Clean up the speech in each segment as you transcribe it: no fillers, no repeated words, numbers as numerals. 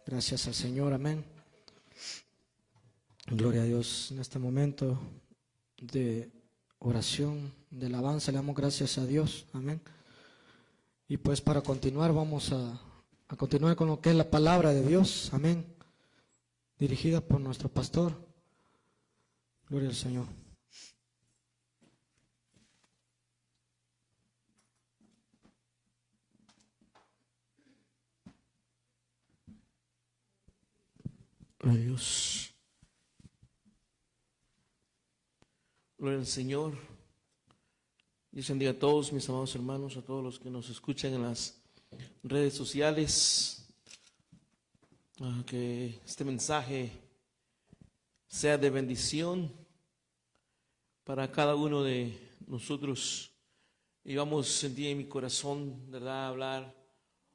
Gracias al Señor, amén. Gloria a Dios. En este momento de oración, de alabanza, le damos gracias a Dios, amén. Y pues para continuar vamos a continuar con lo que es la palabra de Dios, amén, dirigida por nuestro pastor. Gloria al Señor. Gloria a Dios. Gloria al Señor. Dios bendiga a todos mis amados hermanos, a todos los que nos escuchan en las redes sociales. Que este mensaje sea de bendición para cada uno de nosotros. Y vamos, sentí en mi corazón, ¿verdad?, hablar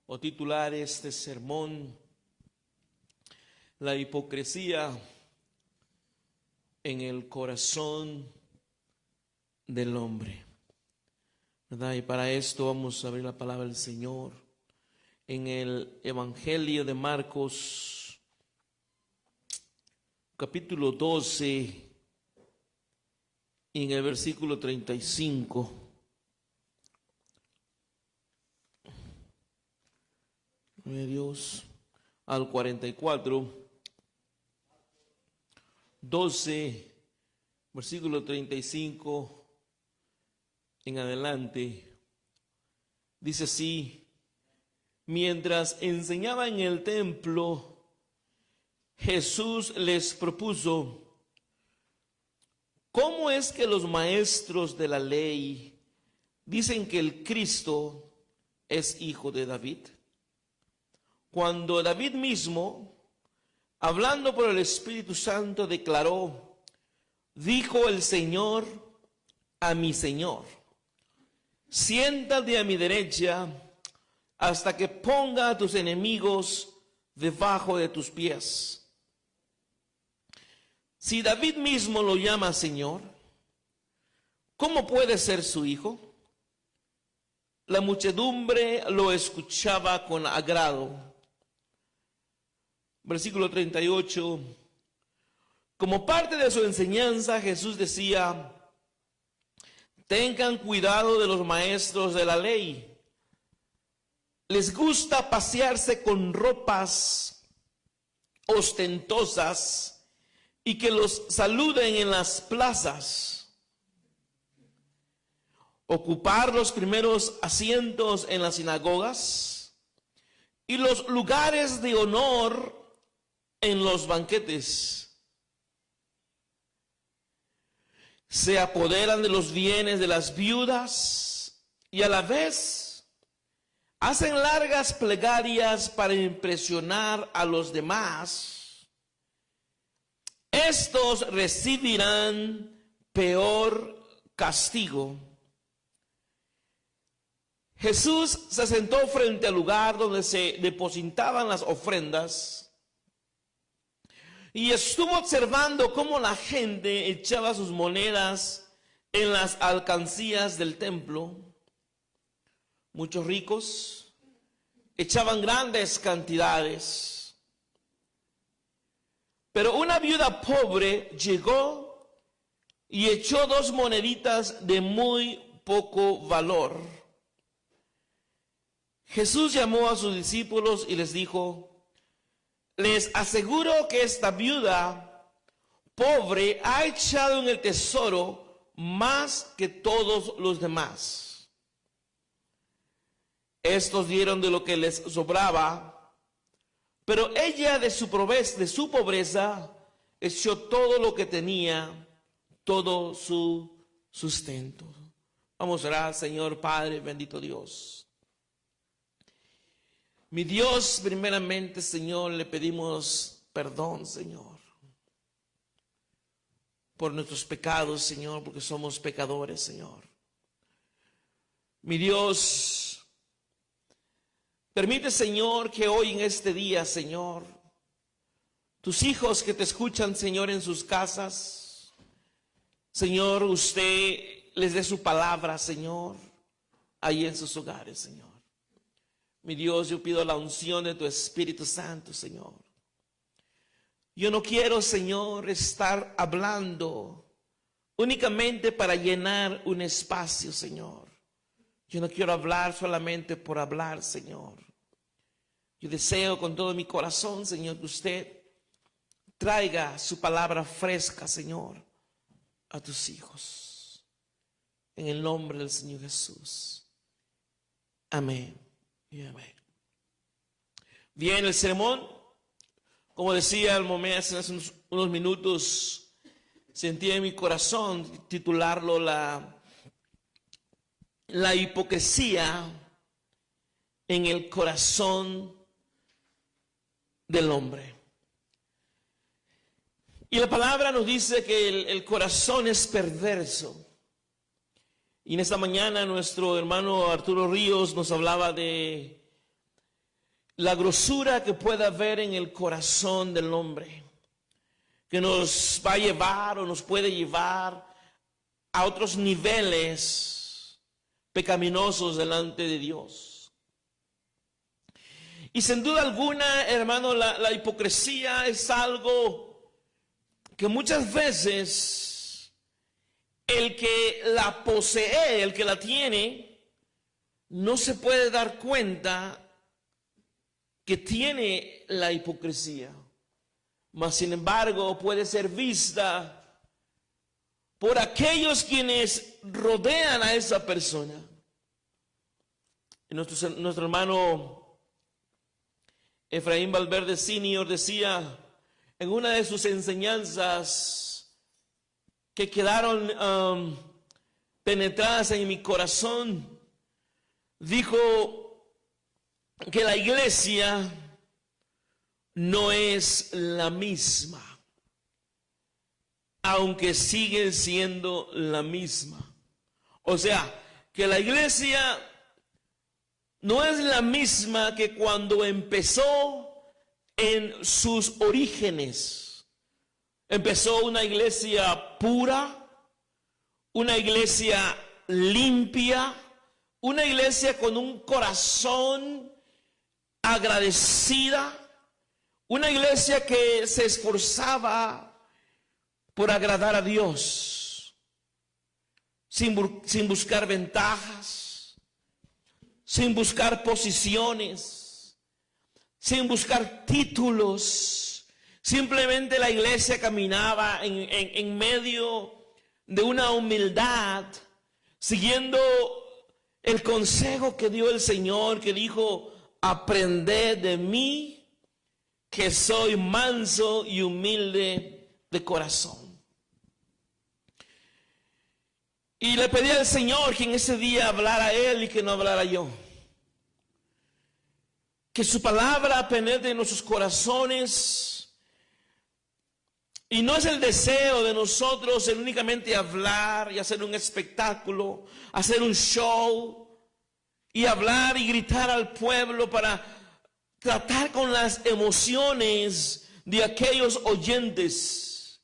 o titular este sermón: la hipocresía en el corazón del hombre, ¿verdad? Y para esto vamos a abrir la palabra del Señor en el Evangelio de Marcos, capítulo 12, y en el versículo 35. Gloria a Dios. Al 44. 12, versículo 35 en adelante, dice así: mientras enseñaba en el templo, Jesús les propuso: ¿cómo es que los maestros de la ley dicen que el Cristo es hijo de David, cuando David mismo, hablando por el Espíritu Santo, declaró: dijo el Señor a mi Señor, siéntate a mi derecha hasta que ponga a tus enemigos debajo de tus pies? Si David mismo lo llama Señor, ¿cómo puede ser su hijo? La muchedumbre lo escuchaba con agrado. Versículo 38. Como parte de su enseñanza, Jesús decía: tengan cuidado de los maestros de la ley. Les gusta pasearse con ropas ostentosas y que los saluden en las plazas, ocupar los primeros asientos en las sinagogas y los lugares de honor en los banquetes. Se apoderan de los bienes de las viudas y a la vez hacen largas plegarias para impresionar a los demás. Estos recibirán peor castigo. Jesús se sentó frente al lugar donde se depositaban las ofrendas y estuvo observando cómo la gente echaba sus monedas en las alcancías del templo. Muchos ricos echaban grandes cantidades, pero una viuda pobre llegó y echó 2 moneditas de muy poco valor. Jesús llamó a sus discípulos y les dijo: les aseguro que esta viuda pobre ha echado en el tesoro más que todos los demás. Estos dieron de lo que les sobraba, pero ella de su pobreza echó todo lo que tenía, todo su sustento. Vamos a orar. Señor Padre, bendito Dios, mi Dios, primeramente, Señor, le pedimos perdón, Señor, por nuestros pecados, Señor, porque somos pecadores, Señor. Mi Dios, permite, Señor, que hoy en este día, Señor, tus hijos que te escuchan, Señor, en sus casas, Señor, usted les dé su palabra, Señor, ahí en sus hogares, Señor. Mi Dios, yo pido la unción de tu Espíritu Santo, Señor. Yo no quiero, Señor, estar hablando únicamente para llenar un espacio, Señor. Yo no quiero hablar solamente por hablar, Señor. Yo deseo con todo mi corazón, Señor, que usted traiga su palabra fresca, Señor, a tus hijos. En el nombre del Señor Jesús. Amén y amén. Bien, el sermón, como decía el momento, hace unos minutos, sentí en mi corazón titularlo la hipocresía en el corazón del hombre. Y la palabra nos dice que el corazón es perverso. Y en esta mañana nuestro hermano Arturo Ríos nos hablaba de la grosura que puede haber en el corazón del hombre, que nos va a llevar o nos puede llevar a otros niveles pecaminosos delante de Dios. Y sin duda alguna, hermano, la hipocresía es algo que muchas veces el que la posee, el que la tiene, no se puede dar cuenta que tiene la hipocresía. Mas sin embargo puede ser vista por aquellos quienes rodean a esa persona. Y nuestro hermano Efraín Valverde Sr. decía en una de sus enseñanzas que quedaron penetradas en mi corazón, dijo que la iglesia no es la misma, aunque sigue siendo la misma. O sea, que la iglesia no es la misma que cuando empezó en sus orígenes. Empezó una iglesia pura, una iglesia limpia, una iglesia con un corazón agradecida, una iglesia que se esforzaba por agradar a Dios, sin buscar ventajas, sin buscar posiciones, sin buscar títulos. Simplemente la iglesia caminaba en medio de una humildad, siguiendo el consejo que dio el Señor, que dijo: aprended de mí, que soy manso y humilde de corazón. Y le pedí al Señor que en ese día hablara a Él y que no hablara yo. Que su palabra penetre en nuestros corazones. Y no es el deseo de nosotros el únicamente hablar y hacer un espectáculo, hacer un show y hablar y gritar al pueblo para tratar con las emociones de aquellos oyentes.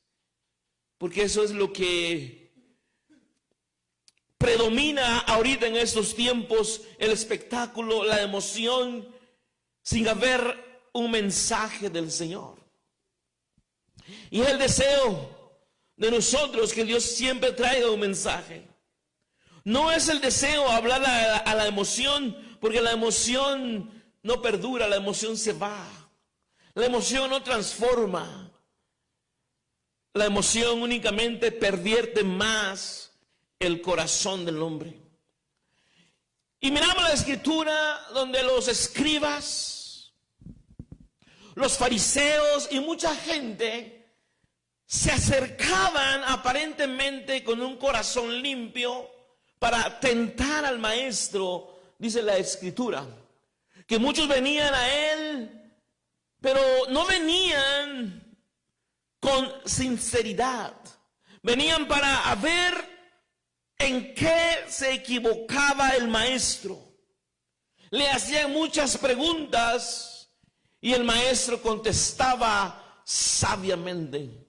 Porque eso es lo que predomina ahorita en estos tiempos, el espectáculo, la emoción, sin haber un mensaje del Señor. Y es el deseo de nosotros que Dios siempre traiga un mensaje. No es el deseo hablar a la emoción, porque la emoción no perdura, la emoción se va. La emoción no transforma. La emoción únicamente pervierte más el corazón del hombre. Y miramos la escritura donde los escribas, los fariseos y mucha gente se acercaban aparentemente con un corazón limpio para tentar al maestro. Dice la escritura que muchos venían a él, pero no venían con sinceridad. Venían para ver en qué se equivocaba el maestro. Le hacían muchas preguntas y el maestro contestaba sabiamente.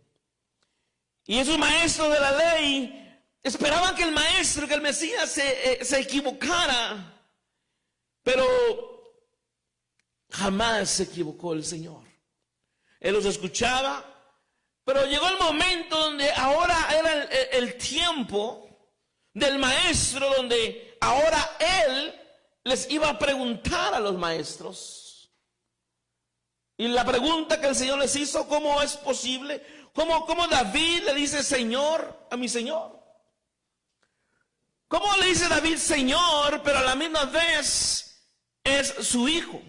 Y esos maestros de la ley esperaban que el maestro, que el Mesías se equivocara. Pero Jamás se equivocó el Señor. Él los escuchaba, pero llegó el momento donde ahora era el tiempo del maestro, donde ahora Él les iba a preguntar a los maestros. Y la pregunta que el Señor les hizo: ¿cómo es posible? ¿Cómo David le dice Señor a mi Señor? ¿Cómo le dice David Señor, pero a la misma vez es su hijo?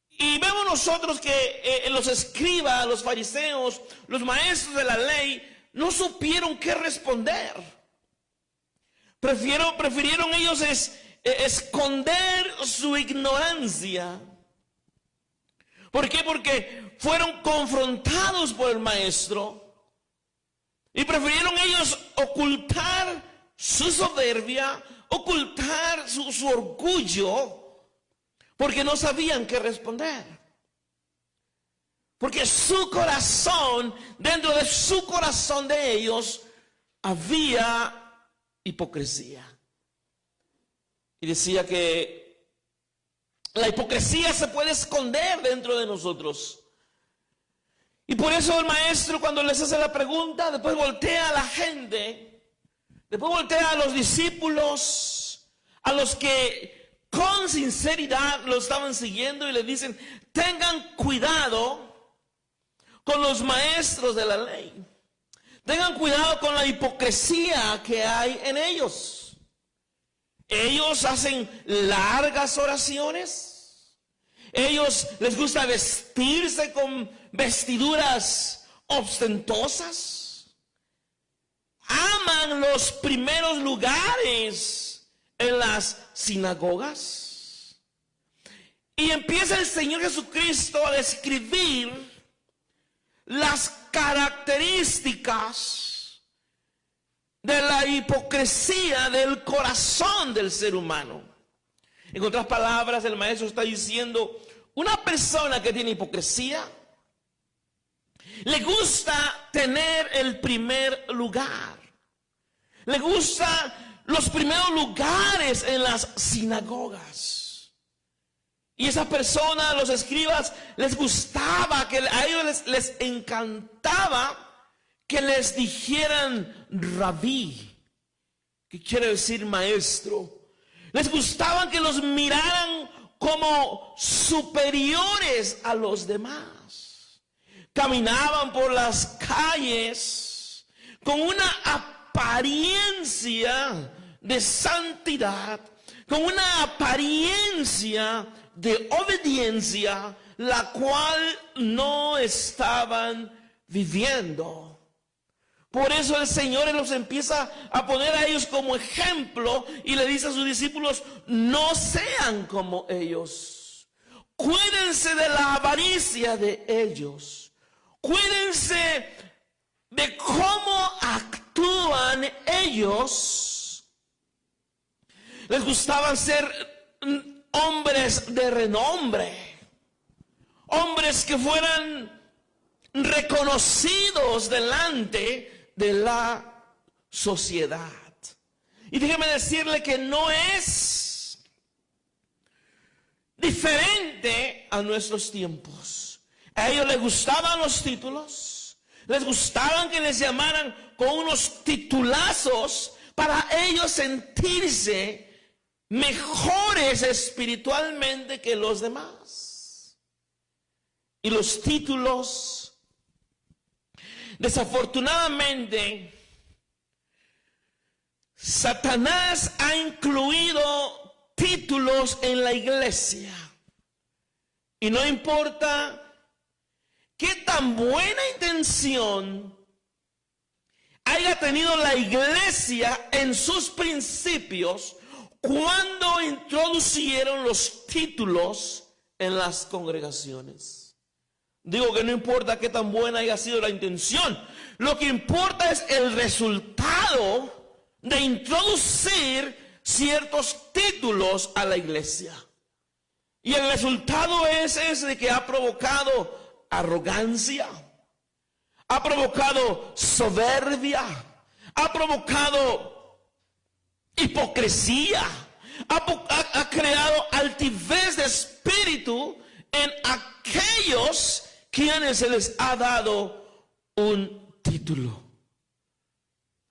Y vemos nosotros que los escribas, los fariseos, los maestros de la ley no supieron qué responder. Prefirieron ellos esconder su ignorancia. ¿Por qué? Porque fueron confrontados por el maestro y prefirieron ellos ocultar su soberbia, ocultar su orgullo, porque no sabían qué responder. Porque su corazón, dentro de su corazón de ellos, había hipocresía. Y decía que la hipocresía se puede esconder dentro de nosotros. Y por eso el maestro, cuando les hace la pregunta, después voltea a la gente, después voltea a los discípulos, a los que con sinceridad lo estaban siguiendo, y le dicen: tengan cuidado con los maestros de la ley. Tengan cuidado con la hipocresía que hay en ellos. Ellos hacen largas oraciones. Ellos les gusta vestirse con vestiduras ostentosas. Aman los primeros lugares en las sinagogas. Y empieza el Señor Jesucristo a describir las características de la hipocresía del corazón del ser humano. En otras palabras, el maestro está diciendo: una persona que tiene hipocresía le gusta tener el primer lugar, le gusta los primeros lugares en las sinagogas. Y esa persona, los escribas, les gustaba, que a ellos les encantaba que les dijeran rabí, que quiere decir maestro. Les gustaba que los miraran como superiores a los demás. Caminaban por las calles con una apariencia de santidad, con una apariencia de obediencia, la cual no estaban viviendo. Por eso el Señor los empieza a poner a ellos como ejemplo y le dice a sus discípulos: no sean como ellos. Cuídense de la avaricia de ellos. Cuídense de cómo actúan ellos. Les gustaba ser hombres de renombre, hombres que fueran reconocidos delante de la sociedad. Y déjeme decirle que no es diferente a nuestros tiempos. A ellos les gustaban los títulos, les gustaban que les llamaran con unos titulazos para ellos sentirse mejores espiritualmente que los demás. Y los títulos, desafortunadamente, Satanás ha incluido títulos en la iglesia. Y no importa qué tan buena intención haya tenido la iglesia en sus principios, cuando introducieron los títulos en las congregaciones. Digo que no importa qué tan buena haya sido la intención, lo que importa es el resultado de introducir ciertos títulos a la iglesia. Y el resultado es de que ha provocado arrogancia, ha provocado soberbia, ha provocado hipocresía, Ha creado altivez de espíritu en aquellos quienes se les ha dado un título.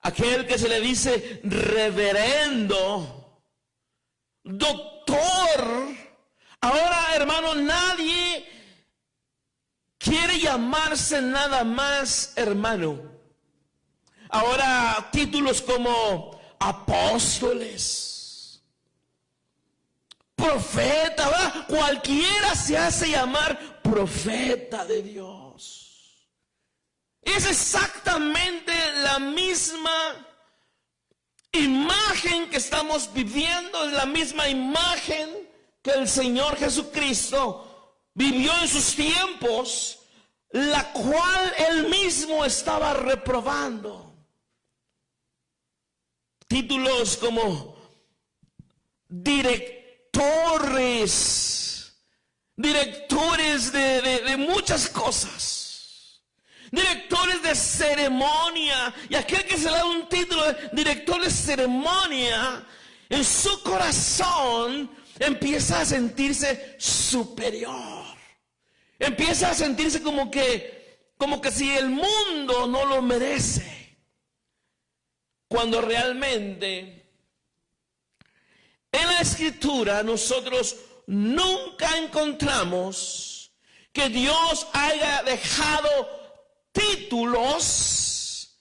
Aquel que se le dice reverendo, doctor. Ahora, hermano, nadie quiere llamarse nada más hermano. Ahora, títulos como apóstoles, profeta, ¿verdad? Cualquiera se hace llamar profeta de Dios. Es exactamente la misma imagen que estamos viviendo, es la misma imagen que el Señor Jesucristo vivió en sus tiempos, la cual él mismo estaba reprobando. Títulos como directores de muchas cosas, directores de ceremonia, y aquel que se le da un título de director de ceremonia, en su corazón empieza a sentirse superior, empieza a sentirse como que si el mundo no lo merece. Cuando realmente en la Escritura nosotros nunca encontramos que Dios haya dejado títulos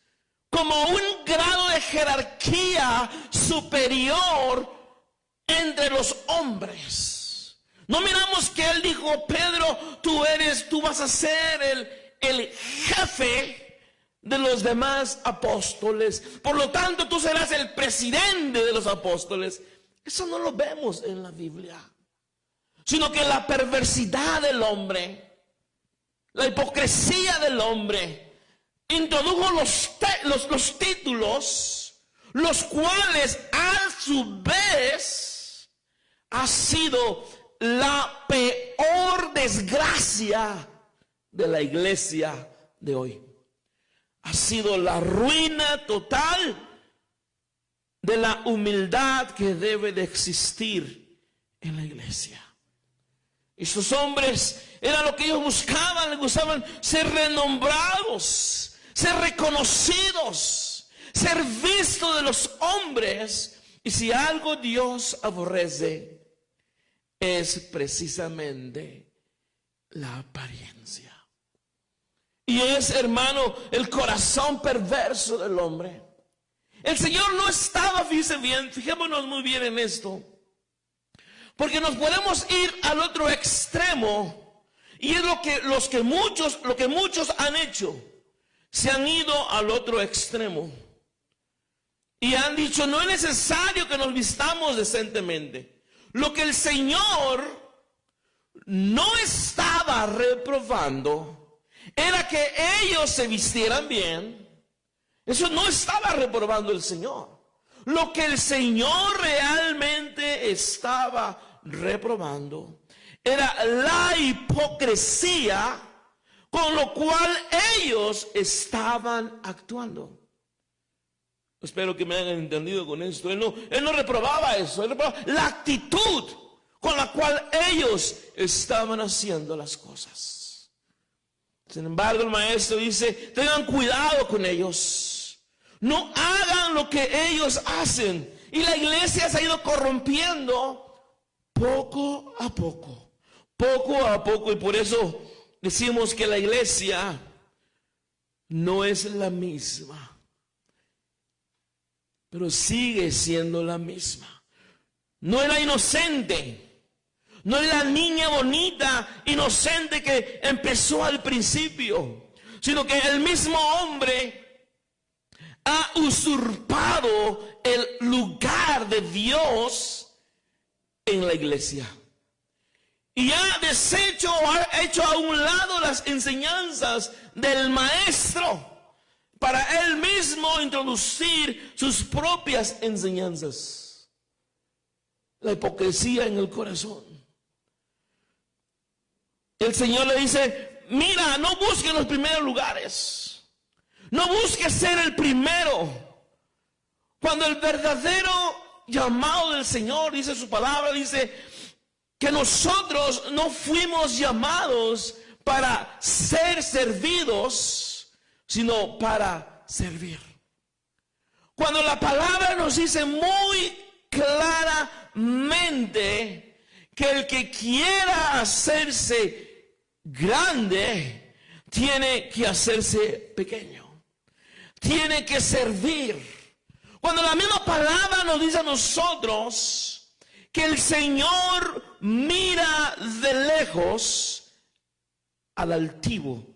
como un grado de jerarquía superior entre los hombres. No miramos que él dijo: Pedro, tú vas a ser el jefe de los demás apóstoles, por lo tanto tú serás el presidente de los apóstoles. Eso no lo vemos en la Biblia, sino que la perversidad del hombre, la hipocresía del hombre, introdujo los títulos, los cuales a su vez ha sido la peor desgracia de la iglesia de hoy. Ha sido la ruina total de la humildad que debe de existir en la iglesia. Estos hombres era lo que ellos buscaban, les gustaban ser renombrados, ser reconocidos, ser vistos de los hombres. Y si algo Dios aborrece, es precisamente la apariencia. Y es, hermano, el corazón perverso del hombre. El Señor no estaba, fíjense bien, fijémonos muy bien en esto, porque nos podemos ir al otro extremo, y es lo que muchos han hecho. Se han ido al otro extremo y han dicho: no es necesario que nos vistamos decentemente. Lo que el Señor no estaba reprobando era que ellos se vistieran bien. Eso no estaba reprobando el Señor. Lo que el Señor realmente estaba reprobando era la hipocresía con lo cual ellos estaban actuando. Espero que me hayan entendido con esto. Él no reprobaba eso, él reprobaba la actitud con la cual ellos estaban haciendo las cosas. Sin embargo, el maestro dice: tengan cuidado con ellos, no hagan lo que ellos hacen. Y la iglesia se ha ido corrompiendo poco a poco, y por eso decimos que la iglesia no es la misma, pero sigue siendo la misma. No era inocente, no es la niña bonita, inocente que empezó al principio, sino que el mismo hombre ha usurpado el lugar de Dios en la iglesia. Y ha deshecho o ha hecho a un lado las enseñanzas del maestro para él mismo introducir sus propias enseñanzas. La hipocresía en el corazón. El Señor le dice: mira, no busques los primeros lugares, no busques ser el primero, cuando el verdadero llamado del Señor, dice su palabra, dice que nosotros no fuimos llamados para ser servidos, sino para servir. Cuando la palabra nos dice muy claramente que el que quiera hacerse grande, tiene que hacerse pequeño, tiene que servir. Cuando la misma palabra nos dice a nosotros que el Señor mira de lejos al altivo,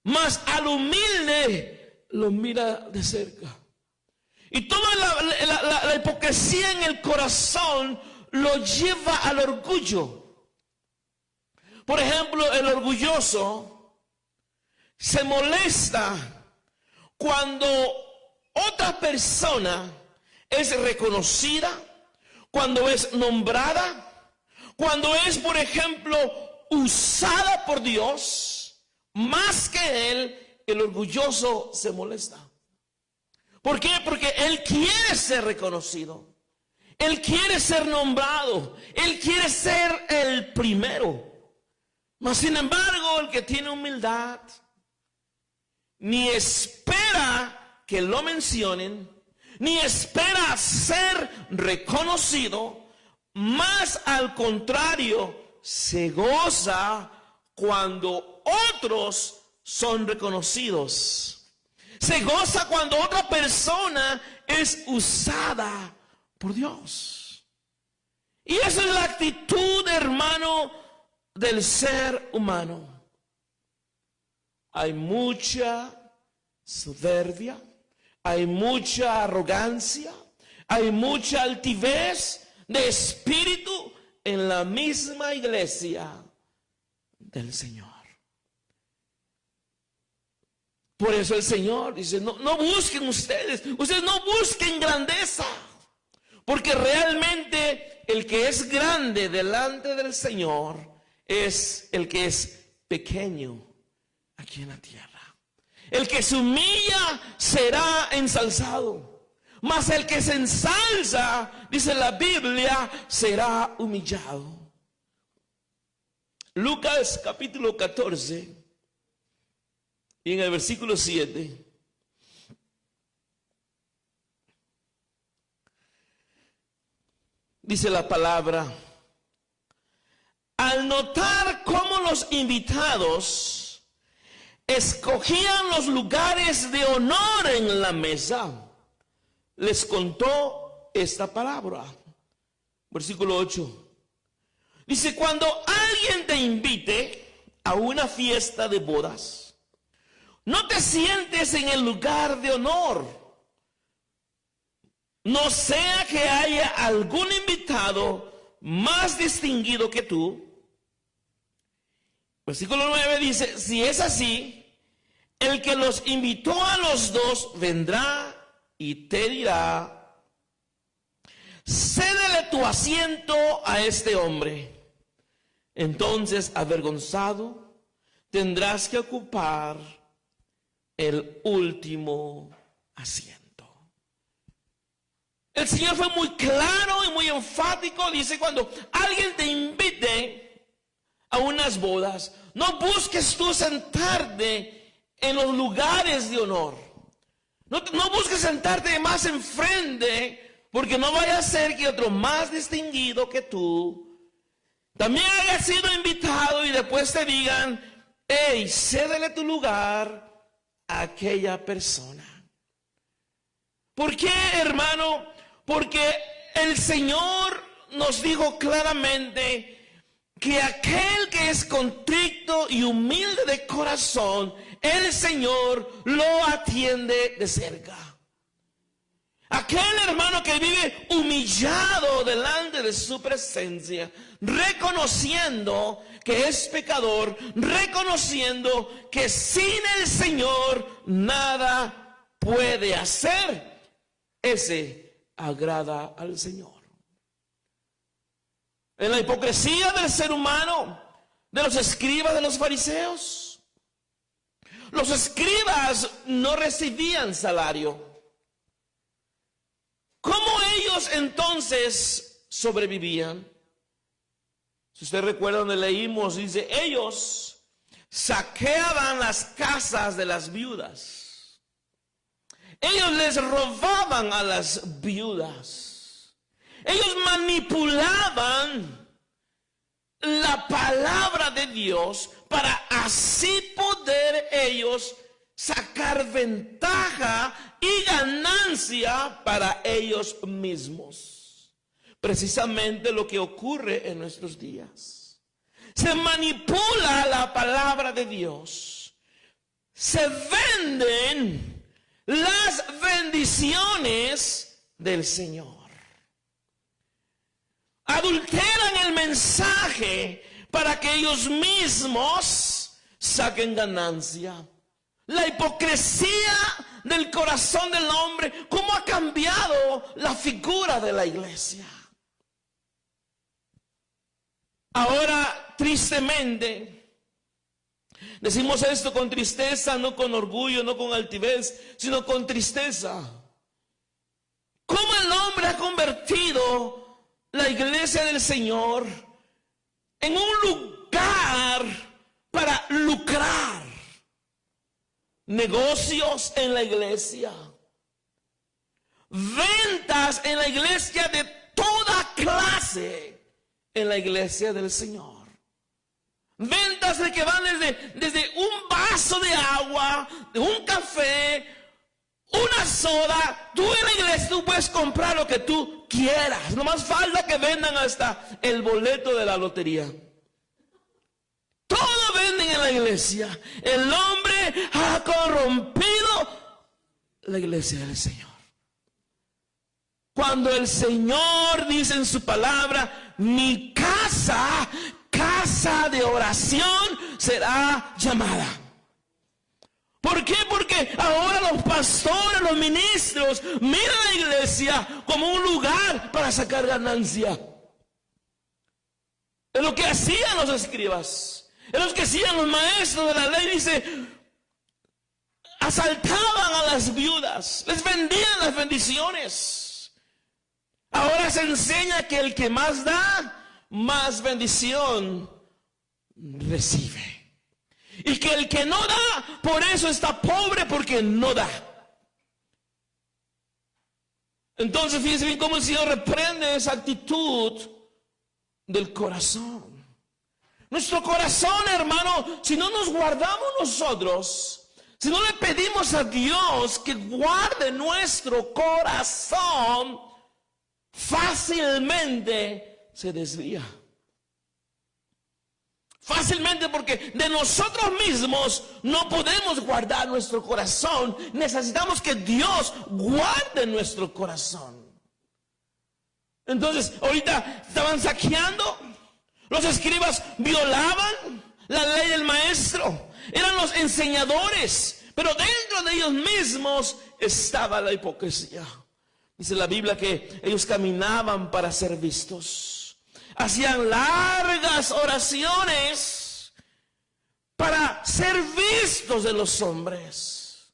mas al humilde lo mira de cerca. Y toda la hipocresía en el corazón lo lleva al orgullo. Por ejemplo, el orgulloso se molesta cuando otra persona es reconocida, cuando es nombrada, cuando es, por ejemplo, usada por Dios, más que él, el orgulloso se molesta. ¿Por qué? Porque él quiere ser reconocido, él quiere ser nombrado, él quiere ser el primero. Mas sin embargo, el que tiene humildad ni espera que lo mencionen, ni espera ser reconocido, más al contrario, se goza cuando otros son reconocidos. Se goza cuando otra persona es usada por Dios. Y esa es la actitud, hermano, del ser humano. Hay mucha soberbia, hay mucha arrogancia, hay mucha altivez de espíritu en la misma iglesia del Señor. Por eso el Señor dice, no busquen ustedes no busquen grandeza, porque realmente el que es grande delante del Señor es el que es pequeño aquí en la tierra. El que se humilla será ensalzado, mas el que se ensalza, dice la Biblia, será humillado. Lucas capítulo 14. Y en el versículo 7, dice la palabra, al notar cómo los invitados escogían los lugares de honor en la mesa, les contó esta palabra. Versículo 8. Dice, cuando alguien te invite a una fiesta de bodas, no te sientes en el lugar de honor, no sea que haya algún invitado más distinguido que tú. Versículo 9 dice, si es así, el que los invitó a los dos vendrá y te dirá, cédele tu asiento a este hombre. Entonces, avergonzado, tendrás que ocupar el último asiento. El Señor fue muy claro y muy enfático. Dice, cuando alguien te invite a unas bodas, no busques tú sentarte en los lugares de honor. No busques sentarte más enfrente, porque no vaya a ser que otro más distinguido que tú también haya sido invitado y después te digan, hey, cédele tu lugar a aquella persona. ¿Por qué, hermano? Porque el Señor nos dijo claramente que aquel que es contrito y humilde de corazón, el Señor lo atiende de cerca. Aquel hermano que vive humillado delante de su presencia, reconociendo que es pecador, reconociendo que sin el Señor nada puede hacer, ese agrada al Señor. En la hipocresía del ser humano, de los escribas, de los fariseos, los escribas no recibían salario. ¿Cómo ellos ellos entonces sobrevivían. Si usted recuerda donde leímos, dice, ellos saqueaban las casas de las viudas. Ellos les robaban a las viudas. Ellos manipulaban la palabra de Dios para así poder ellos sacar ventaja y ganancia para ellos mismos. Precisamente lo que ocurre en nuestros días. Se manipula la palabra de Dios. Se venden las bendiciones del Señor. Adulteran el mensaje para que ellos mismos saquen ganancia. La hipocresía del corazón del hombre, cómo ha cambiado la figura de la iglesia. Ahora, tristemente, decimos esto con tristeza, no con orgullo, no con altivez, sino con tristeza. ¿Cómo el hombre ha convertido la iglesia del Señor en un lugar para lucrar? Negocios en la iglesia, ventas en la iglesia de toda clase en la iglesia del Señor. Ventas de que van desde un vaso de agua, de un café, una soda. Tú en la iglesia tú puedes comprar lo que tú quieras. No más falta que vendan hasta el boleto de la lotería. Todo venden en la iglesia. El hombre ha corrompido la iglesia del Señor. Cuando el Señor dice en su palabra, mi casa, casa de oración será llamada. ¿Por qué? Porque ahora los pastores, los ministros miran a la iglesia como un lugar para sacar ganancia. Es lo que hacían los escribas. Es lo que hacían los maestros de la ley. Dice, asaltaban a las viudas, les vendían las bendiciones. Ahora se enseña que el que más da, más bendición recibe. Y que el que no da, por eso está pobre, porque no da. Entonces fíjense bien cómo el Señor reprende esa actitud del corazón. Nuestro corazón, hermano, si no nos guardamos nosotros, si no le pedimos a Dios que guarde nuestro corazón, fácilmente se desvía. Fácilmente, porque de nosotros mismos no podemos guardar nuestro corazón. Necesitamos que Dios guarde nuestro corazón. Entonces, ahorita estaban saqueando. Los escribas violaban la ley del maestro. Eran los enseñadores. Pero dentro de ellos mismos estaba la hipocresía. Dice la Biblia que ellos caminaban para ser vistos. Hacían largas oraciones para ser vistos de los hombres.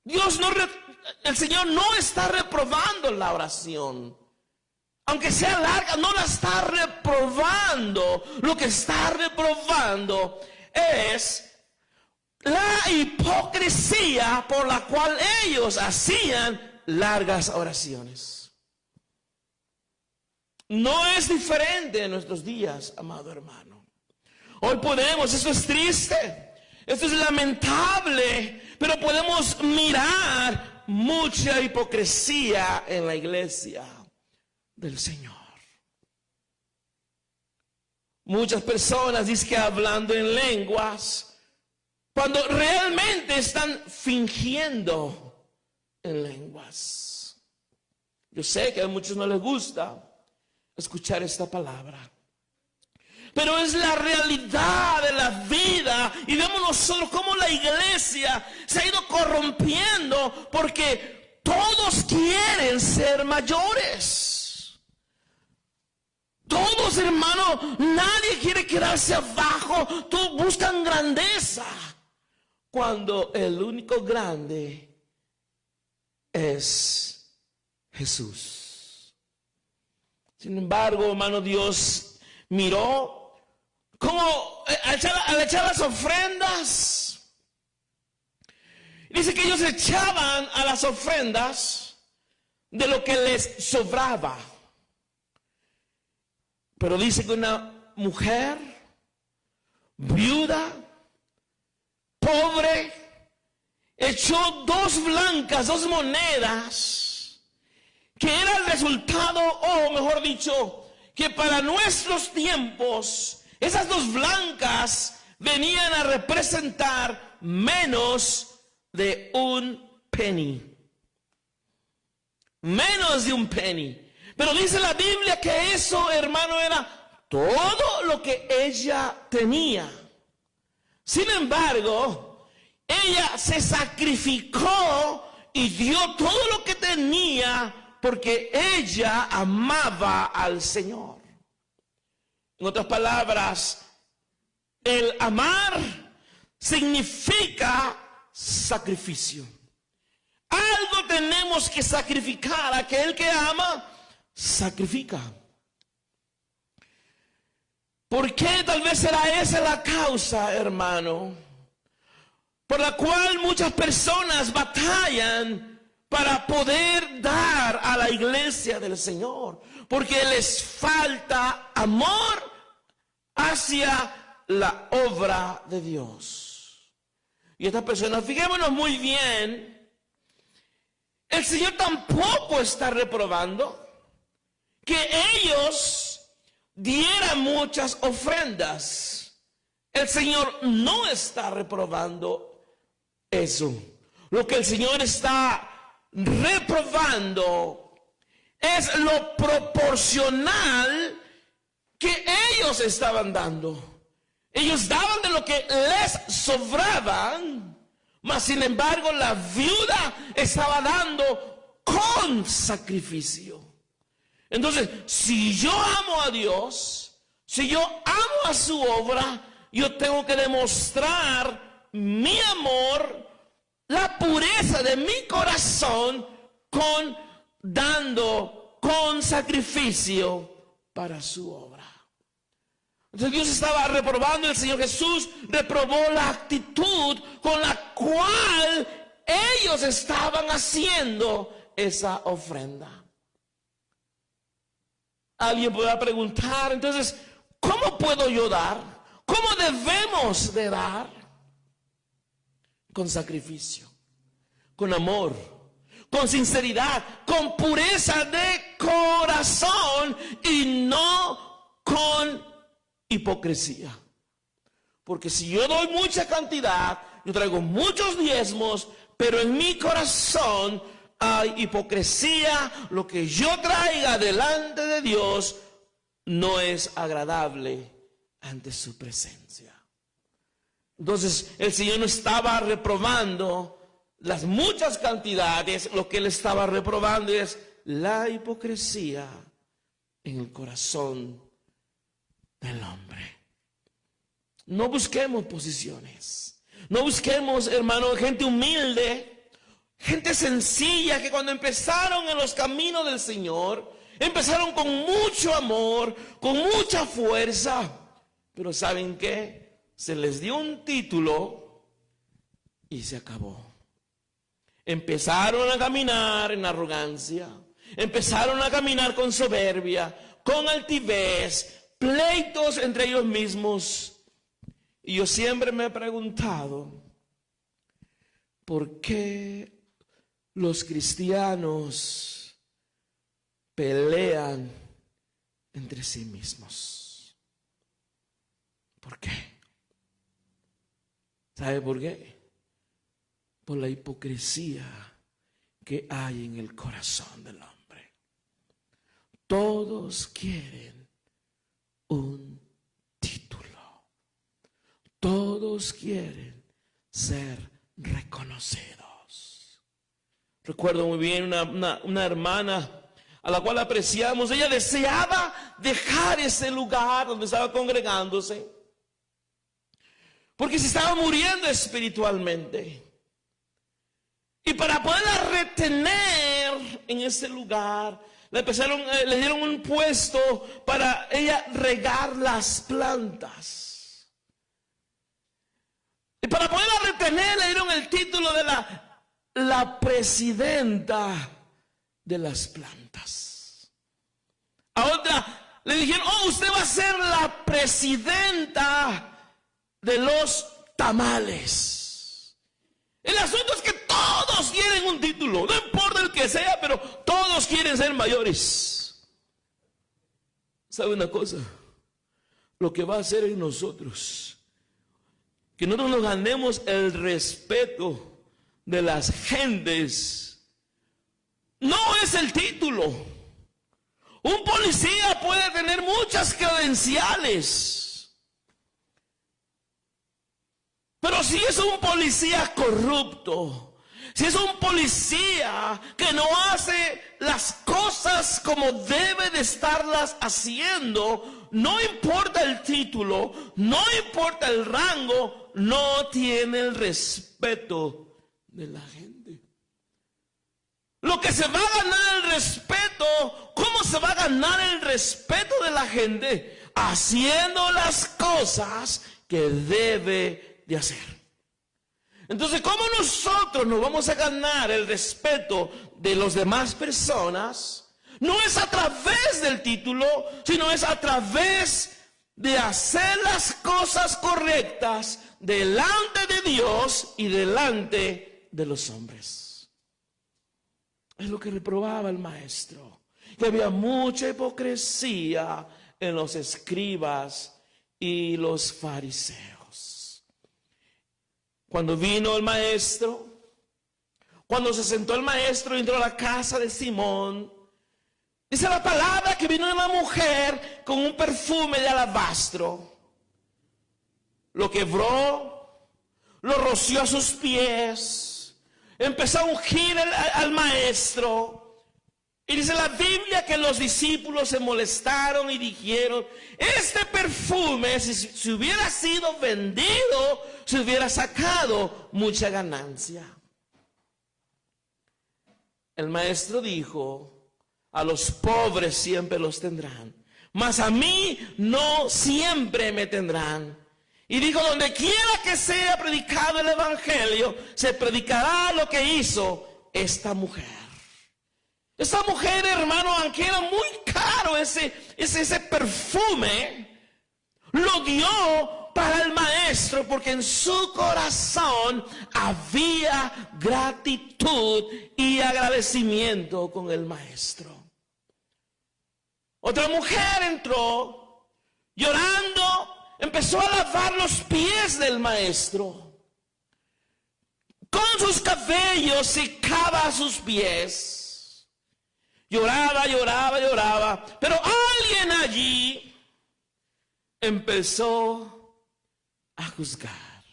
El Señor no está reprobando la oración. Aunque sea larga, no la está reprobando. Lo que está reprobando es la hipocresía por la cual ellos hacían largas oraciones. No es diferente en nuestros días, amado hermano. Hoy podemos, esto es triste, esto es lamentable, pero podemos mirar mucha hipocresía en la iglesia del Señor. Muchas personas dicen que hablando en lenguas, cuando realmente están fingiendo en lenguas. Yo sé que a muchos no les gusta escuchar esta palabra, pero es la realidad de la vida. Y vemos nosotros cómo la iglesia se ha ido corrompiendo, porque todos quieren ser mayores. Todos, hermano, nadie quiere quedarse abajo. Todos buscan grandeza, cuando el único grande es Jesús. Sin embargo, hermano, Dios miró cómo al echar las ofrendas, dice que ellos echaban a las ofrendas de lo que les sobraba. Pero dice que una mujer viuda, pobre, echó 2 blancas, 2 monedas, que era el resultado, o mejor dicho, que para nuestros tiempos, esas 2 blancas venían a representar menos de un penny. Menos de un penny. Pero dice la Biblia que eso, hermano, era todo lo que ella tenía. Sin embargo, ella se sacrificó y dio todo lo que tenía porque ella amaba al Señor. En otras palabras, el amar significa sacrificio. Algo tenemos que sacrificar. Aquel que ama, sacrifica. ¿Por qué? Tal vez será esa la causa, hermano, por la cual muchas personas batallan para poder dar a la iglesia del Señor, porque les falta amor hacia la obra de Dios. Y estas personas, fijémonos muy bien, el Señor tampoco está reprobando que ellos dieran muchas ofrendas. El Señor no está reprobando eso. Lo que el Señor está reprobando es lo proporcional que ellos estaban dando. Ellos daban de lo que les sobraban, mas sin embargo la viuda estaba dando con sacrificio. Entonces, si yo amo a Dios, si yo amo a su obra, yo tengo que demostrar mi amor, la pureza de mi corazón, dando con sacrificio para su obra. Entonces Dios estaba reprobando, el Señor Jesús reprobó la actitud con la cual ellos estaban haciendo esa ofrenda. Alguien podrá preguntar, entonces, ¿cómo puedo yo dar? ¿Cómo debemos de dar? Con sacrificio, con amor, con sinceridad, con pureza de corazón y no con hipocresía. Porque si yo doy mucha cantidad, yo traigo muchos diezmos, pero en mi corazón hay hipocresía, lo que yo traiga delante de Dios no es agradable ante su presencia. Entonces el Señor no estaba reprobando las muchas cantidades, lo que Él estaba reprobando es la hipocresía en el corazón del hombre. No busquemos posiciones, no busquemos, hermano, gente humilde, gente sencilla que cuando empezaron en los caminos del Señor, empezaron con mucho amor, con mucha fuerza, pero ¿saben qué? Se les dio un título y se acabó. Empezaron a caminar en arrogancia, empezaron a caminar con soberbia, con altivez, pleitos entre ellos mismos. Y yo siempre me he preguntado, ¿por qué los cristianos pelean entre sí mismos? ¿Por qué? ¿Sabe por qué? Por la hipocresía que hay en el corazón del hombre. Todos quieren un título. Todos quieren ser reconocidos. Recuerdo muy bien una hermana a la cual apreciamos. Ella deseaba dejar ese lugar donde estaba congregándose, porque se estaba muriendo espiritualmente. Y para poderla retener en ese lugar, le dieron un puesto para ella regar las plantas. Y para poderla retener le dieron el título de la presidenta de las plantas. A otra le dijeron, usted va a ser la presidenta de los tamales. El asunto es que todos quieren un título, no importa el que sea, pero todos quieren ser mayores. ¿Sabe una cosa? Lo que va a hacer en nosotros, que nosotros nos ganemos el respeto de las gentes, no es el título. Un policía puede tener muchas credenciales, pero si es un policía corrupto, si es un policía que no hace las cosas como debe de estarlas haciendo, no importa el título, no importa el rango, no tiene el respeto de la gente. Lo que se va a ganar el respeto, ¿cómo se va a ganar el respeto de la gente? Haciendo las cosas que debe de hacer. Entonces, ¿cómo nosotros nos vamos a ganar el respeto de las demás personas? No es a través del título, sino es a través de hacer las cosas correctas delante de Dios y delante de los hombres. Es lo que reprobaba el maestro, que había mucha hipocresía en los escribas y los fariseos. Cuando vino el maestro, cuando se sentó el maestro y entró a la casa de Simón, dice la palabra que vino una mujer con un perfume de alabastro. Lo quebró, lo roció a sus pies, empezó a ungir al maestro. Y dice la Biblia que los discípulos se molestaron y dijeron, este perfume, si hubiera sido vendido, se hubiera sacado mucha ganancia. El maestro dijo, a los pobres siempre los tendrán, mas a mí no siempre me tendrán. Y dijo, donde quiera que sea predicado el evangelio, se predicará lo que hizo esta mujer. Esta mujer, hermano, aunque era muy caro ese perfume, lo dio para el maestro porque en su corazón había gratitud y agradecimiento con el maestro. Otra mujer entró llorando, empezó a lavar los pies del maestro. Con sus cabellos secaba sus pies. Lloraba, lloraba, lloraba. Pero alguien allí empezó a juzgar.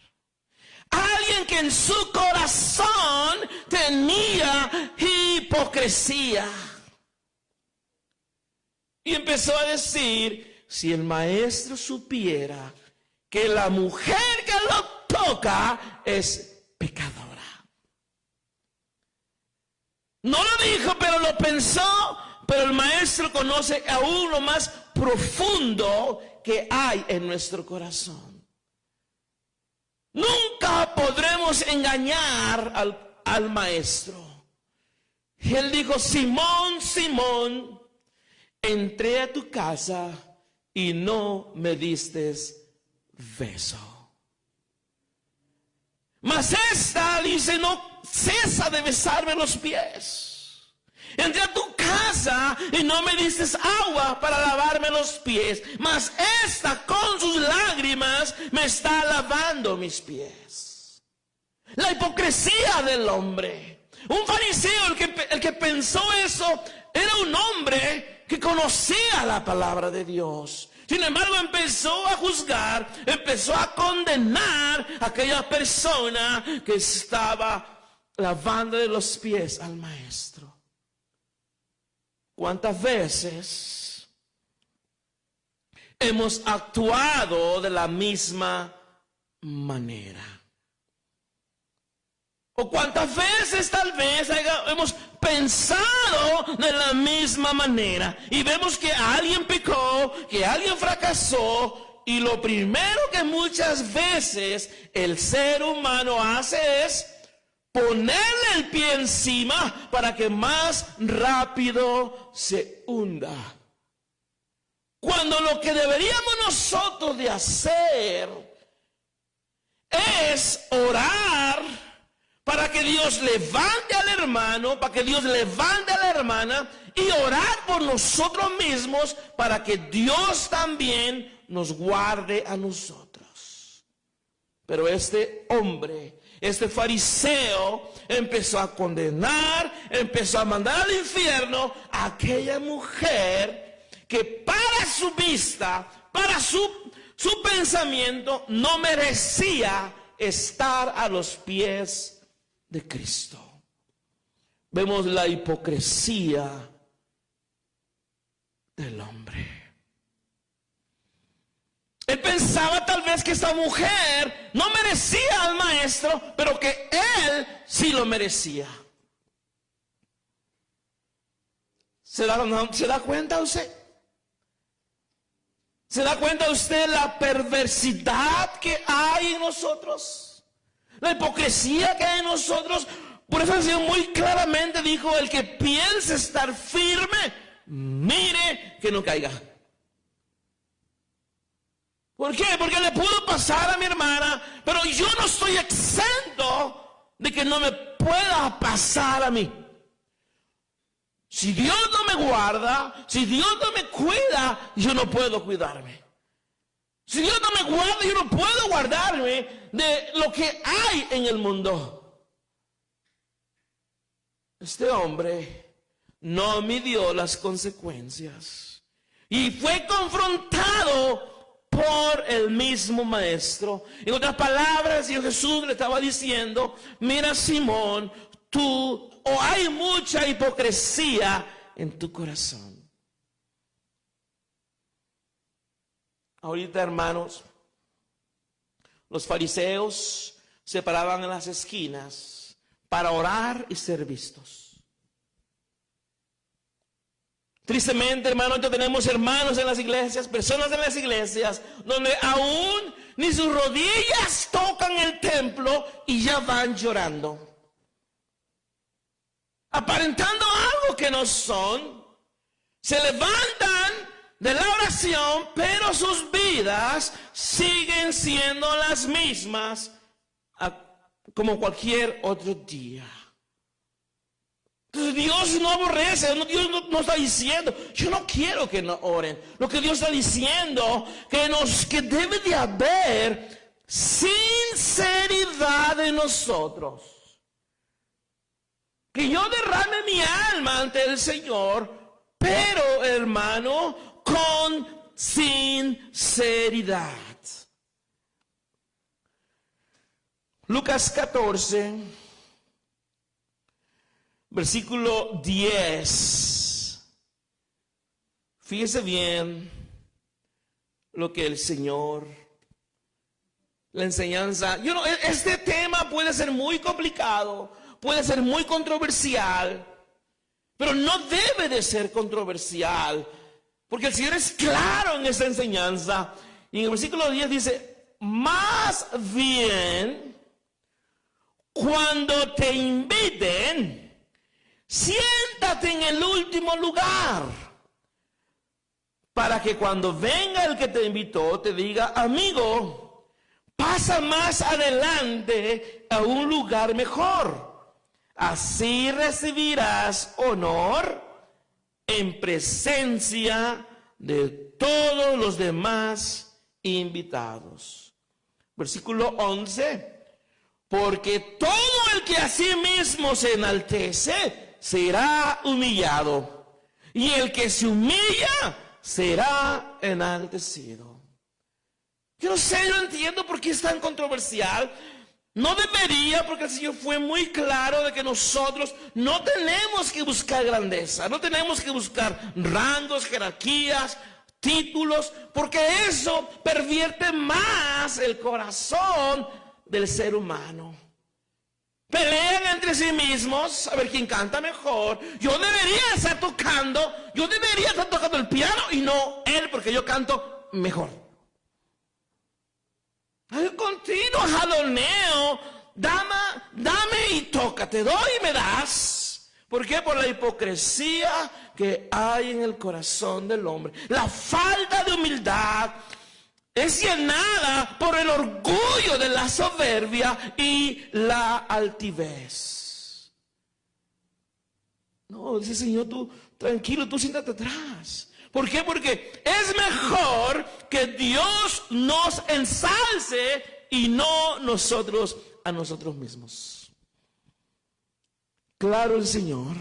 Alguien que en su corazón tenía hipocresía. Y empezó a decir, si el maestro supiera que la mujer que lo toca es pecadora. No lo dijo, pero lo pensó, pero el maestro conoce aún lo más profundo que hay en nuestro corazón. Nunca podremos engañar al maestro. Y él dijo, Simón, Simón, entré a tu casa y no me diste beso. Mas esta dice, no cesa de besarme los pies. Entré a tu casa y no me diste agua para lavarme los pies. Mas esta con sus lágrimas me está lavando mis pies. La hipocresía del hombre. Un fariseo, el que pensó eso, era un hombre que conocía la palabra de Dios. Sin embargo, empezó a juzgar, empezó a condenar a aquella persona que estaba lavando de los pies al maestro. ¿Cuántas veces hemos actuado de la misma manera? ¿O cuántas veces tal vez hemos pensado de la misma manera. Y vemos que alguien pecó, que alguien fracasó, y lo primero que muchas veces el ser humano hace es ponerle el pie encima para que más rápido se hunda. Cuando lo que deberíamos nosotros de hacer es orar para que Dios levante al hermano, para que Dios levante a la hermana, y orar por nosotros mismos para que Dios también nos guarde a nosotros. Pero este hombre, este fariseo, empezó a condenar, empezó a mandar al infierno a aquella mujer que para su vista, para su pensamiento, no merecía estar a los pies de Cristo. Vemos la hipocresía del hombre. Él pensaba tal vez que esta mujer no merecía al maestro, pero que él sí lo merecía. ¿Se da cuenta usted? ¿Se da cuenta usted la perversidad que hay en nosotros? La hipocresía que hay en nosotros. Por eso así muy claramente dijo: el que piense estar firme, mire que no caiga. ¿Por qué? Porque le pudo pasar a mi hermana, pero yo no estoy exento de que no me pueda pasar a mí. Si Dios no me guarda, si Dios no me cuida, yo no puedo cuidarme. Si Dios no me guarda, yo no puedo guardarme de lo que hay en el mundo. Este hombre no midió las consecuencias y fue confrontado por el mismo maestro. En otras palabras, Dios Jesús le estaba diciendo: mira, Simón, hay mucha hipocresía en tu corazón. Ahorita, hermanos, los fariseos se paraban en las esquinas para orar y ser vistos. Tristemente, hermanos, ya tenemos hermanos en las iglesias, personas en las iglesias, donde aún ni sus rodillas tocan el templo y ya van llorando, aparentando algo que no son. Se levantan de la oración, pero sus vidas siguen siendo las mismas como cualquier otro día. Entonces Dios no aborrece, Dios no está diciendo: yo no quiero que no oren. Lo que Dios está diciendo, que debe de haber sinceridad en nosotros. Que yo derrame mi alma ante el Señor, pero, hermano, con sinceridad. Lucas 14, versículo 10. Fíjese bien lo que el Señor, la enseñanza. Este tema puede ser muy complicado, puede ser muy controversial, pero no debe de ser controversial, porque el Señor es claro en esta enseñanza. Y en el versículo 10 dice: más bien, cuando te inviten, siéntate en el último lugar, para que cuando venga el que te invitó te diga: amigo, pasa más adelante a un lugar mejor. Así recibirás honor en presencia de todos los demás invitados. Versículo 11. Porque todo el que a sí mismo se enaltece será humillado, y el que se humilla será enaltecido. Yo no sé, no entiendo por qué es tan controversial. No debería, porque el Señor fue muy claro de que nosotros no tenemos que buscar grandeza, no tenemos que buscar rangos, jerarquías, títulos, porque eso pervierte más el corazón del ser humano. Pelean entre sí mismos a ver quién canta mejor. Yo debería estar tocando el piano y no él, porque yo canto mejor. Hay un continuo jaloneo. Dame y toca, te doy y me das. ¿Por qué? Por la hipocresía que hay en el corazón del hombre. La falta de humildad es llenada por el orgullo de la soberbia y la altivez. No, dice el Señor, tú tranquilo, tú siéntate atrás. ¿Por qué? Porque es mejor que Dios nos ensalce y no nosotros a nosotros mismos. Claro, el Señor.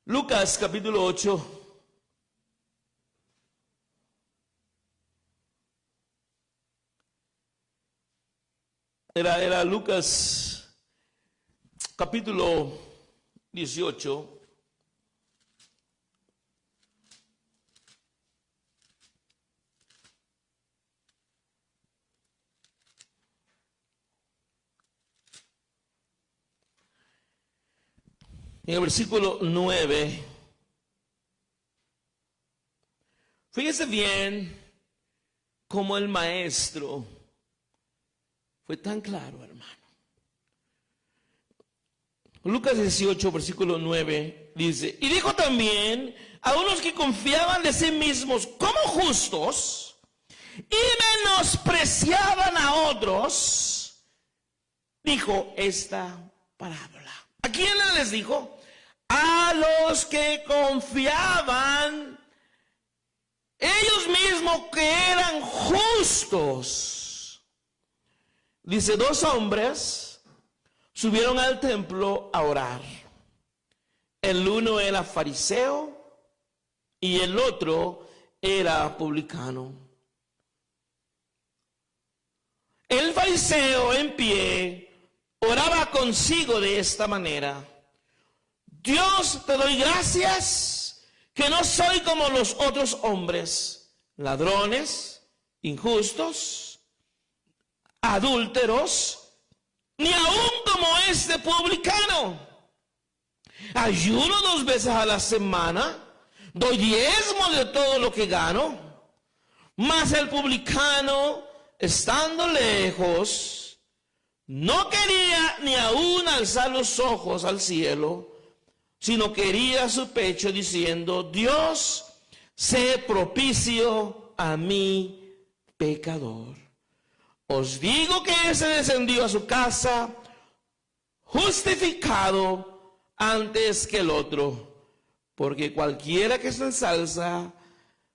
Lucas capítulo 8. Era Lucas capítulo 18. En el versículo 9, fíjese bien cómo el maestro fue tan claro, hermano. Lucas 18, versículo 9, dice, y dijo también a unos que confiaban de sí mismos como justos y menospreciaban a otros, dijo esta parábola. ¿A quién les dijo? A los que confiaban ellos mismos que eran justos. Dice, 2 hombres subieron al templo a orar. El uno era fariseo y el otro era publicano. El fariseo en pie oraba consigo de esta manera: Dios, te doy gracias que no soy como los otros hombres, ladrones, injustos, adúlteros, ni aún como este publicano. Ayuno 2 veces a la semana, doy diezmo de todo lo que gano. Mas el publicano, estando lejos, no quería ni aún alzar los ojos al cielo, sino quería su pecho diciendo: Dios, sé propicio a mí, pecador. Os digo que ese descendió a su casa justificado antes que el otro, porque cualquiera que se ensalza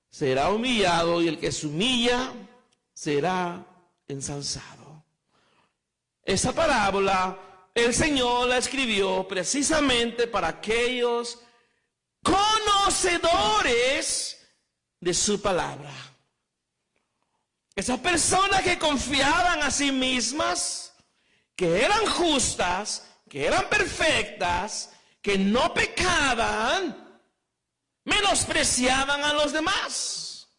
será humillado, y el que se humilla será ensalzado. Esa parábola el Señor la escribió precisamente para aquellos conocedores de su palabra. Esas personas que confiaban a sí mismas, que eran justas, que eran perfectas, que no pecaban, menospreciaban a los demás.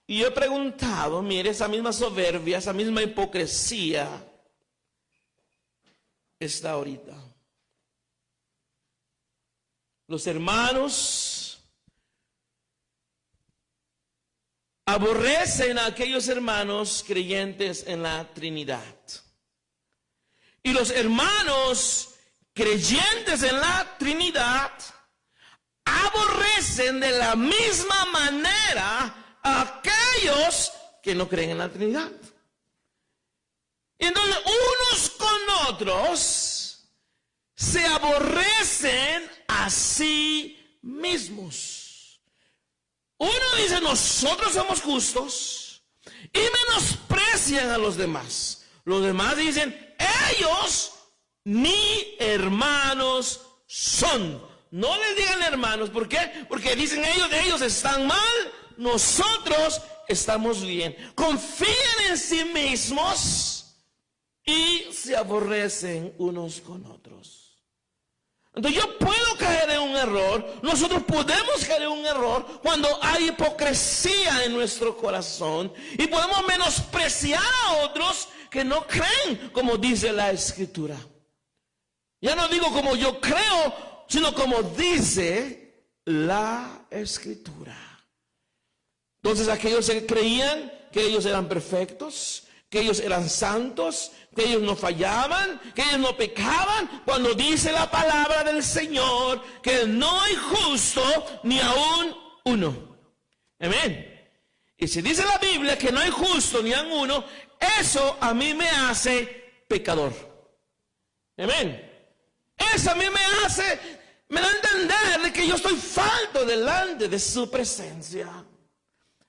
Y yo he preguntado, mire, esa misma soberbia, esa misma hipocresía está ahorita. Los hermanos aborrecen a aquellos hermanos creyentes en la Trinidad. Y los hermanos creyentes en la Trinidad aborrecen de la misma manera a aquellos que no creen en la Trinidad. Y entonces unos con otros se aborrecen a sí mismos. Uno dice: nosotros somos justos, y menosprecian a los demás. Los demás dicen: ellos ni hermanos son. No les digan hermanos. ¿Por qué? Porque dicen ellos están mal, nosotros estamos bien. Confían en sí mismos y se aborrecen unos con otros. Entonces yo puedo caer en un error, nosotros podemos caer en un error cuando hay hipocresía en nuestro corazón y podemos menospreciar a otros que no creen como dice la Escritura. Ya no digo como yo creo, sino como dice la Escritura. Entonces aquellos que creían que ellos eran perfectos, que ellos eran santos, que ellos no fallaban, que ellos no pecaban, cuando dice la palabra del Señor que no hay justo ni aún uno. Amén. Y si dice la Biblia que no hay justo ni aún uno, eso a mí me hace pecador. Amén. Eso a mí me da a entender de que yo estoy falto delante de su presencia.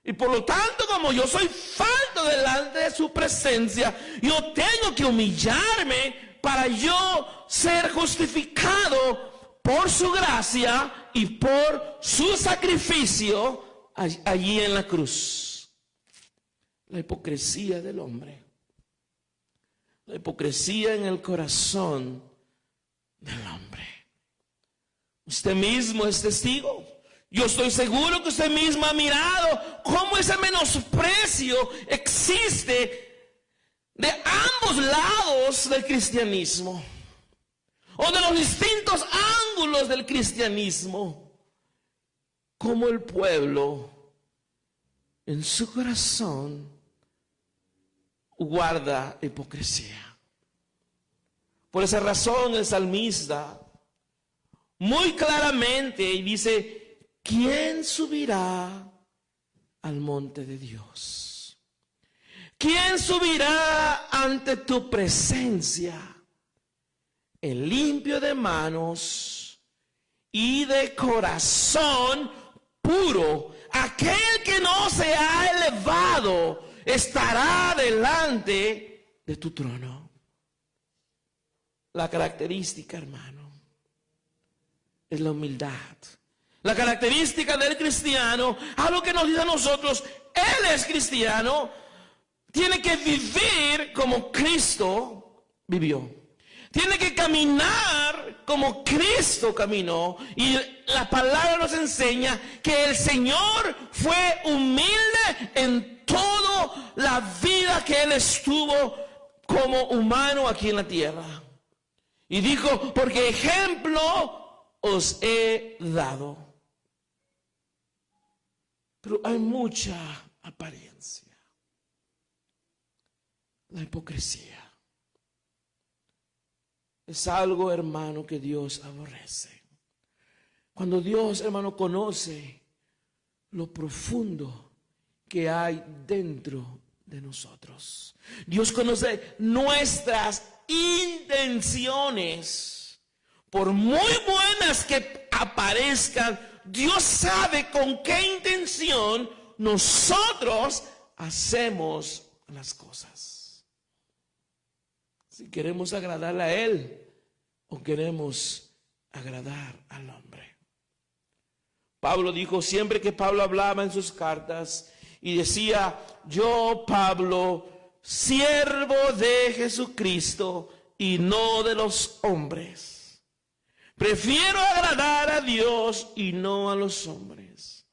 Y por lo tanto, como yo soy falto delante de su presencia, yo tengo que humillarme para yo ser justificado por su gracia y por su sacrificio allí en la cruz. La hipocresía del hombre. La hipocresía en el corazón del hombre. Usted mismo es testigo. Yo estoy seguro que usted mismo ha mirado cómo ese menosprecio existe de ambos lados del cristianismo, o de los distintos ángulos del cristianismo, como el pueblo en su corazón guarda hipocresía. Por esa razón el salmista muy claramente dice: ¿quién subirá al monte de Dios? ¿Quién subirá ante tu presencia? El limpio de manos y de corazón puro, aquel que no se ha elevado, estará delante de tu trono. La característica, hermano, es la humildad. La característica del cristiano, algo que nos dice a nosotros, él es cristiano, tiene que vivir como Cristo vivió. Tiene que caminar como Cristo caminó. Y la palabra nos enseña que el Señor fue humilde en toda la vida que Él estuvo como humano aquí en la tierra. Y dijo: porque ejemplo os he dado. Pero hay mucha apariencia. La hipocresía es algo, hermano, que Dios aborrece. Cuando Dios, hermano, conoce lo profundo que hay dentro de nosotros. Dios conoce nuestras intenciones. Por muy buenas que aparezcan, Dios sabe con qué intención nosotros hacemos las cosas. Si queremos agradarle a Él o queremos agradar al hombre. Pablo dijo, siempre que Pablo hablaba en sus cartas y decía: yo, Pablo, siervo de Jesucristo y no de los hombres. Prefiero agradar a Dios y no a los hombres.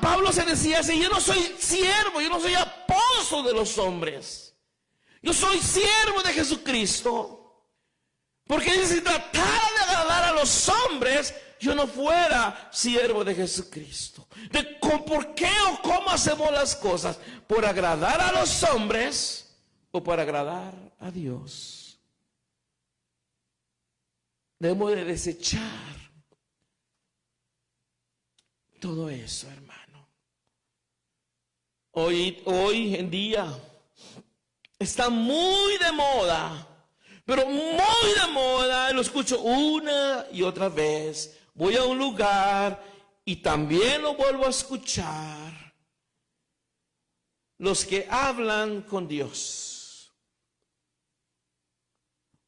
Pablo se decía así: yo no soy siervo, yo no soy apóstol de los hombres. Yo soy siervo de Jesucristo. Porque si se tratara de agradar a los hombres, yo no fuera siervo de Jesucristo. ¿Por qué o cómo hacemos las cosas? ¿Por agradar a los hombres o por agradar a Dios? Debemos de desechar todo eso, hermano. Hoy en día está muy de moda, pero muy de moda, lo escucho una y otra vez. Voy a un lugar y también lo vuelvo a escuchar. Los que hablan con Dios.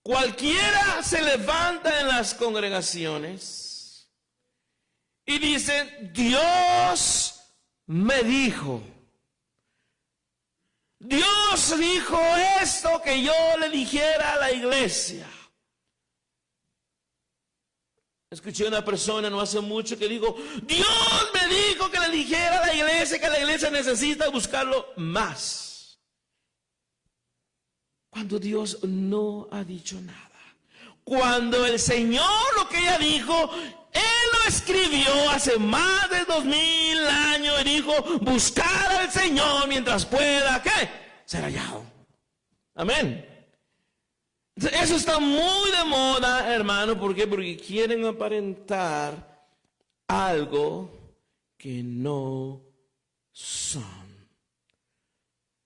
Cualquiera se levanta en las congregaciones y dicen: Dios me dijo. Dios dijo esto que yo le dijera a la iglesia. Escuché a una persona no hace mucho que dijo, Dios me dijo que le dijera a la iglesia que la iglesia necesita buscarlo más. Cuando Dios no ha dicho nada. Cuando el Señor lo que ella dijo, Él lo escribió hace más de 2000 años y dijo, buscar al Señor mientras pueda, ¿qué? Ser hallado. Amén. Eso está muy de moda, hermano. ¿Por qué? Porque quieren aparentar algo que no son.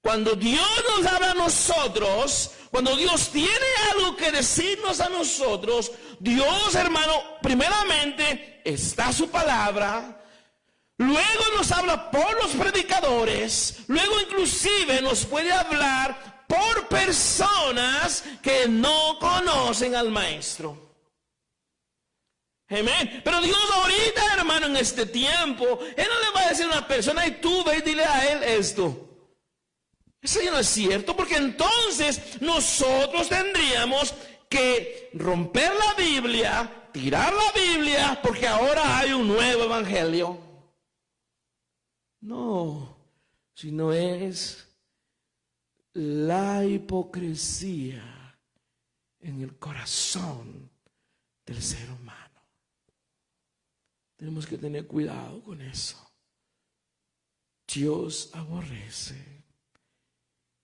Cuando Dios nos habla a nosotros, cuando Dios tiene algo que decirnos a nosotros, Dios, hermano, primeramente está su palabra, luego nos habla por los predicadores, luego inclusive nos puede hablar por personas que no conocen al maestro. Amén. Pero Dios ahorita, hermano, en este tiempo, Él no le va a decir a una persona, y tú ve y dile a él esto. Eso ya no es cierto, porque entonces nosotros tendríamos que romper la Biblia, tirar la Biblia, porque ahora hay un nuevo evangelio. No, sino es la hipocresía en el corazón del ser humano. Tenemos que tener cuidado con eso. Dios aborrece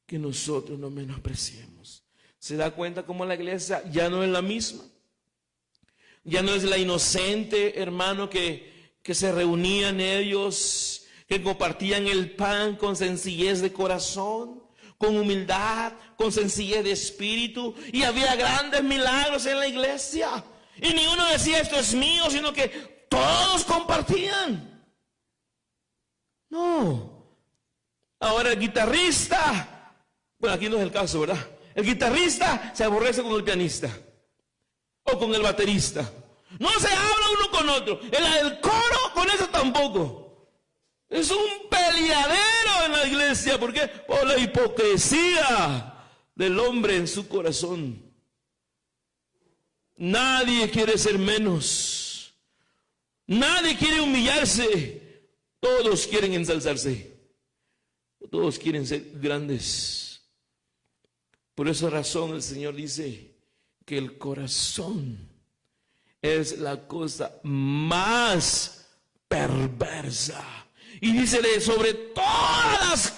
que nosotros no menospreciemos. ¿Se da cuenta cómo la iglesia ya no es la misma? Ya no es la inocente, hermano, que se reunían ellos, que compartían el pan con sencillez de corazón, con humildad, con sencillez de espíritu, y había grandes milagros en la iglesia, y ni uno decía esto es mío, sino que todos compartían. No. Ahora el guitarrista, bueno, aquí no es el caso, ¿verdad? El guitarrista se aborrece con el pianista o con el baterista. No se habla uno con otro. El coro con eso tampoco. Es un peleadero en la iglesia. ¿Por qué? Por la hipocresía del hombre en su corazón. Nadie quiere ser menos. Nadie quiere humillarse. Todos quieren ensalzarse. Todos quieren ser grandes. Por esa razón el Señor dice que el corazón es la cosa más perversa. Y dice sobre todas las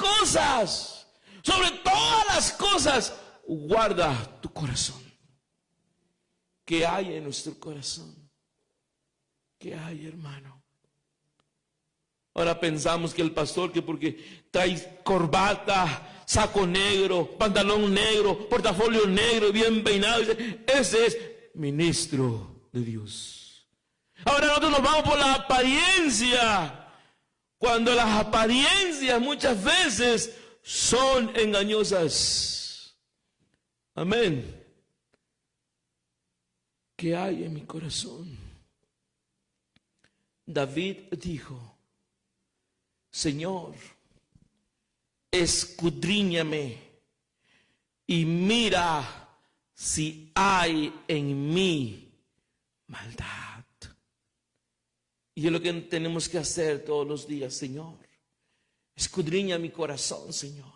cosas, guarda tu corazón. ¿Qué hay en nuestro corazón? ¿Qué hay, hermano? Ahora pensamos que el pastor, que porque trae corbata, saco negro, pantalón negro, portafolio negro, bien peinado, ese es ministro de Dios. Ahora nosotros nos vamos por la apariencia, cuando las apariencias muchas veces son engañosas. Amén. ¿Qué hay en mi corazón? David dijo, Señor, escudriñame y mira si hay en mí maldad. Y es lo que tenemos que hacer todos los días. Señor, escudriña mi corazón, Señor.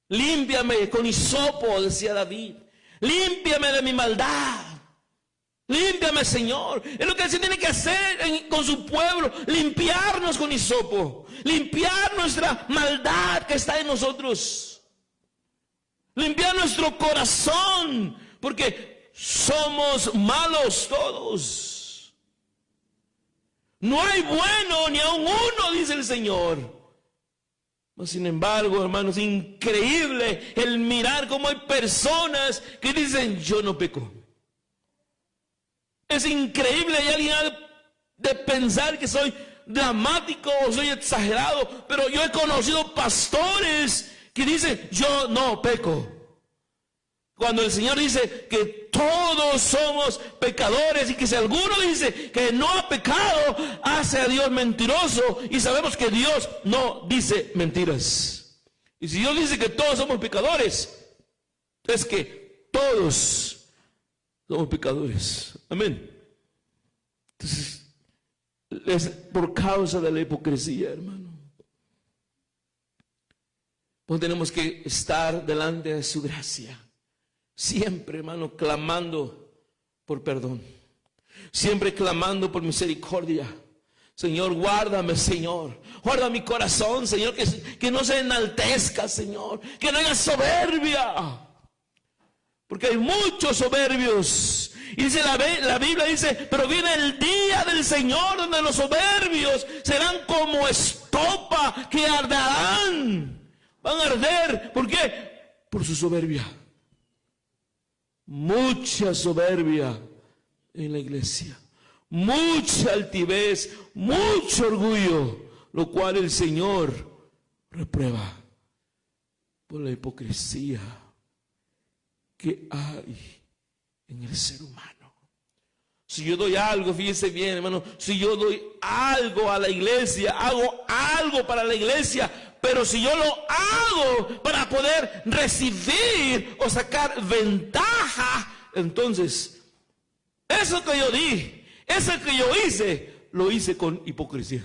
Límpiame con hisopo, decía David. Límpiame de mi maldad. Límpiame, Señor. Es lo que se tiene que hacer con su pueblo. Limpiarnos con hisopo. Limpiar nuestra maldad que está en nosotros. Limpiar nuestro corazón. Porque somos malos todos. No hay bueno ni aun uno, dice el Señor. Sin embargo, hermanos, es increíble el mirar cómo hay personas que dicen, yo no peco. Es increíble, hay alguien de pensar que soy dramático o soy exagerado, pero yo he conocido pastores que dicen, yo no peco. Cuando el Señor dice que todos somos pecadores y que si alguno dice que no ha pecado, hace a Dios mentiroso, y sabemos que Dios no dice mentiras. Y si Dios dice que todos somos pecadores, es que todos somos pecadores. Amén. Entonces, es por causa de la hipocresía, hermano. Pues tenemos que estar delante de su gracia. Siempre, hermano, clamando por perdón. Siempre clamando por misericordia. Señor, guárdame, Señor. Guarda mi corazón, Señor, que no se enaltezca, Señor. Que no haya soberbia. Porque hay muchos soberbios. Y dice la Biblia dice, pero viene el día del Señor donde los soberbios serán como estopa que arderán. Van a arder. ¿Por qué? Por su soberbia. Mucha soberbia en la iglesia. Mucha altivez, mucho orgullo, lo cual el Señor reprueba por la hipocresía que hay en el ser humano. Si yo doy algo, fíjese bien, hermano, si yo doy algo a la iglesia, hago algo para la iglesia, pero si yo lo hago para poder recibir o sacar ventaja, entonces eso que yo di, eso que yo hice, lo hice con hipocresía.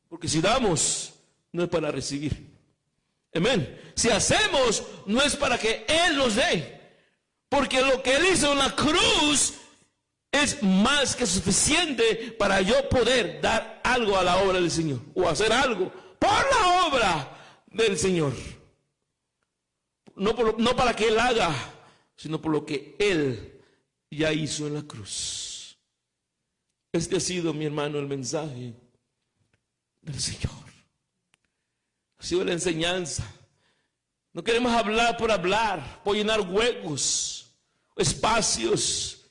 Porque si damos, no es para recibir. Amén. Si hacemos, no es para que Él nos dé. Porque lo que Él hizo en la cruz es más que suficiente para yo poder dar algo a la obra del Señor. O hacer algo por la obra del Señor. No para que Él haga, sino por lo que Él ya hizo en la cruz. Este ha sido, mi hermano, el mensaje del Señor. Ha sido la enseñanza. No queremos hablar, por llenar huecos, espacios.